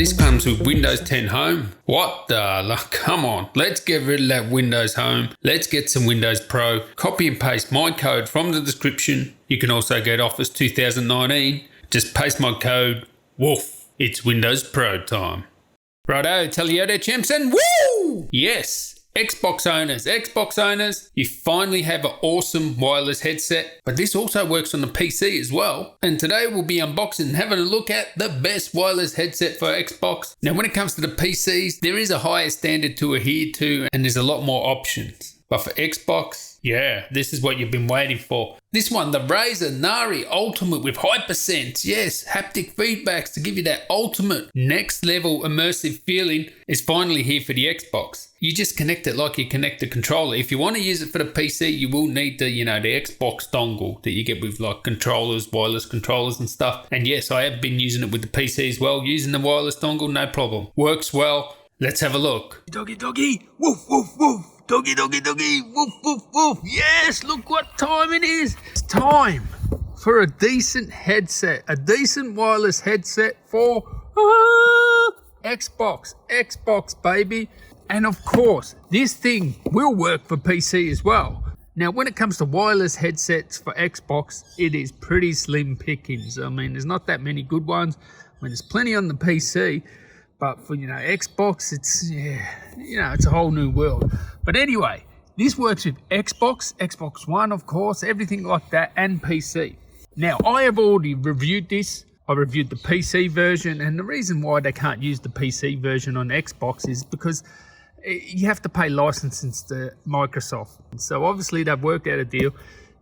this comes with Windows 10 Home. What the, come on, let's get rid of that Windows Home. Let's get some Windows Pro. Copy and paste my code from the description. You can also get Office 2019. Just paste my code. Woof, it's Windows Pro time. Righto, tell you there, champs, and woo! Yes, Xbox owners, you finally have an awesome wireless headset, but this also works on the PC as well. And today we'll be unboxing and having a look at the best wireless headset for Xbox. Now, when it comes to the PCs, there is a higher standard to adhere to, and there's a lot more options. But for Xbox, yeah, this is what you've been waiting for. This one, the Razer Nari Ultimate with Hypersense, yes, haptic feedbacks to give you that ultimate next level immersive feeling, is finally here for the Xbox. You just connect it like you connect the controller. If you want to use it for the PC, you will need the, the Xbox dongle that you get with like controllers, wireless controllers and stuff. And yes, I have been using it with the PC as well, using the wireless dongle, no problem. Works well. Let's have a look. Doggy, doggy, woof, woof, woof. Doggy, doggy, doggy, woof, woof, woof. Yes, look what time it is. It's time for a decent headset, a decent wireless headset for Xbox, baby. And of course, this thing will work for PC as well. Now, when it comes to wireless headsets for Xbox, it is pretty slim pickings. I mean, there's not that many good ones. I mean, there's plenty on the PC. But for, Xbox, it's, it's a whole new world. But anyway, this works with Xbox One, of course, everything like that, and PC. Now, I have already reviewed this. I reviewed the PC version, and the reason why they can't use the PC version on Xbox is because you have to pay licenses to Microsoft. So obviously, they've worked out a deal.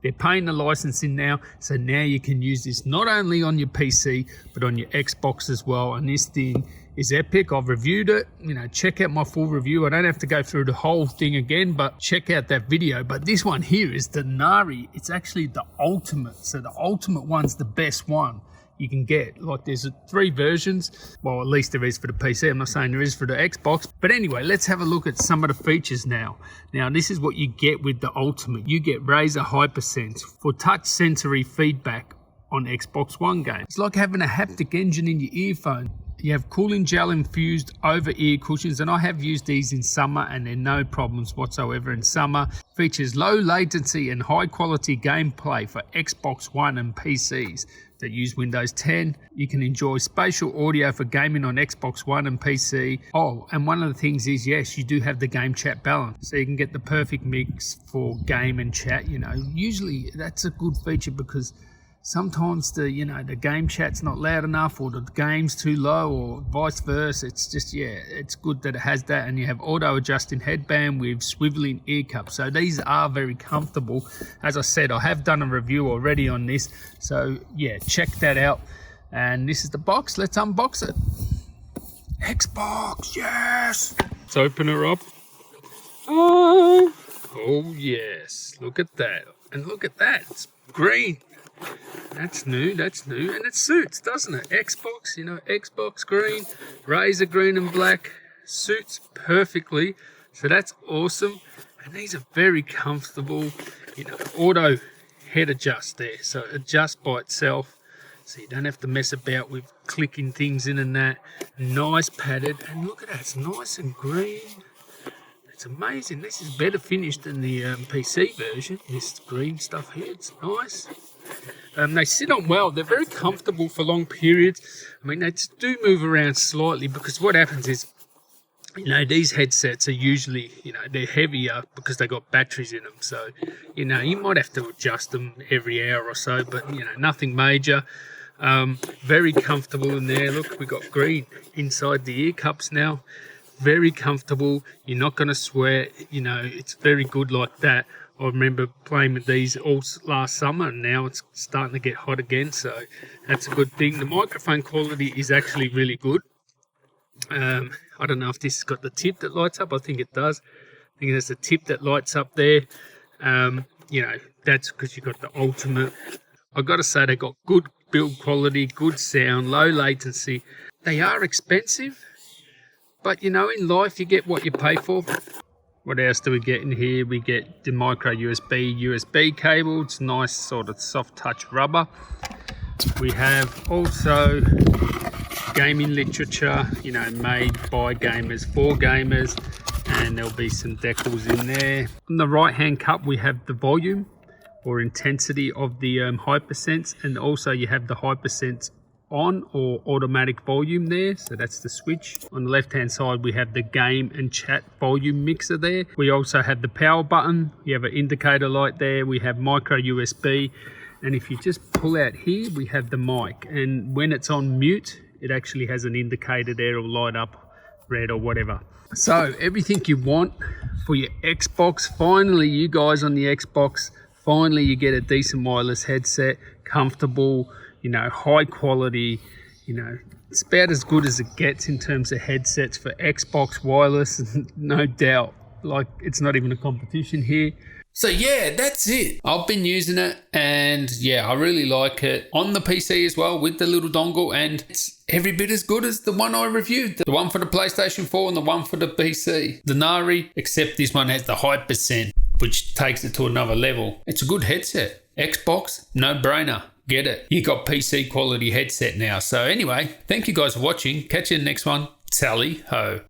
They're paying the licensing now, so now you can use this not only on your PC, but on your Xbox as well. And this thing is epic. I've reviewed it. Check out my full review. I don't have to go through the whole thing again, but check out that video. But this one here is the Nari. It's actually the ultimate. So the ultimate one's the best one you can get. Like, there's 3 versions. Well, at least there is for the PC. I'm not saying there is for the Xbox. But anyway, let's have a look at some of the features now. Now, this is what you get with the ultimate. You get Razer Hypersense for touch sensory feedback on Xbox One games. It's like having a haptic engine in your earphone. You have cooling gel infused over ear cushions, and I have used these in summer and there are no problems whatsoever in summer. Features low latency and high quality gameplay for Xbox One and PCs that use Windows 10. You can enjoy spatial audio for gaming on Xbox One and PC. Oh, and one of the things is, yes, you do have the game chat balance, so you can get the perfect mix for game and chat. Usually that's a good feature because sometimes the game chat's not loud enough, or the game's too low, or vice versa. It's just, it's good that it has that. And you have auto adjusting headband with swiveling ear cups. So these are very comfortable. As I said, I have done a review already on this. So check that out. And this is the box. Let's unbox it. Xbox, yes. Let's open her up. Oh yes. Look at that. And look at that. It's green. That's new, and it suits, doesn't it? Xbox, Xbox green, Razer green and black, suits perfectly, so that's awesome. And these are very comfortable, auto head adjust there, so adjust by itself, so you don't have to mess about with clicking things in and that. Nice padded, and look at that, it's nice and green. It's amazing. This is better finished than the PC version. This green stuff here, it's nice. They sit on well. They're very comfortable for long periods. I mean, they do move around slightly because what happens is, these headsets are usually, they're heavier because they got batteries in them. So, you might have to adjust them every hour or so, but, nothing major. Very comfortable in there. Look, we got green inside the ear cups now. Very comfortable. You're not going to sweat. It's very good like that. I remember playing with these all last summer, and now it's starting to get hot again, so that's a good thing. The microphone quality is actually really good. I don't know if this has got the tip that lights up. I think it does. I think there's a tip that lights up there. That's because you got the ultimate. I got to say, they got good build quality, good sound, low latency. They are expensive, but in life you get what you pay for. What else do we get in here? We get the micro USB cable. It's nice sort of soft touch rubber. We have also gaming literature, you know, made by gamers for gamers, and there'll be some decals in there. On the right hand cup we have the volume or intensity of the hypersense, and also you have the hypersense on or automatic volume there, so that's the switch. On the left hand side we have the game and chat volume mixer there. We also have the power button, we have an indicator light there, we have micro USB, and if you just pull out here we have the mic, and when it's on mute it actually has an indicator there, it'll light up red or whatever. So everything you want for your Xbox. Finally, you guys on the Xbox, finally you get a decent wireless headset, comfortable, you know, high quality, you know, it's about as good as it gets in terms of headsets for Xbox wireless, no doubt. Like, it's not even a competition here. So yeah, that's it. I've been using it and yeah, I really like it on the PC as well with the little dongle, and it's every bit as good as the one I reviewed. The one for the PlayStation 4 and the one for the PC. The Nari, except this one has the hypersense, which takes it to another level. It's a good headset. Xbox, no brainer. Get it. You got PC quality headset now. So anyway, thank you guys for watching. Catch you in the next one. Tally ho.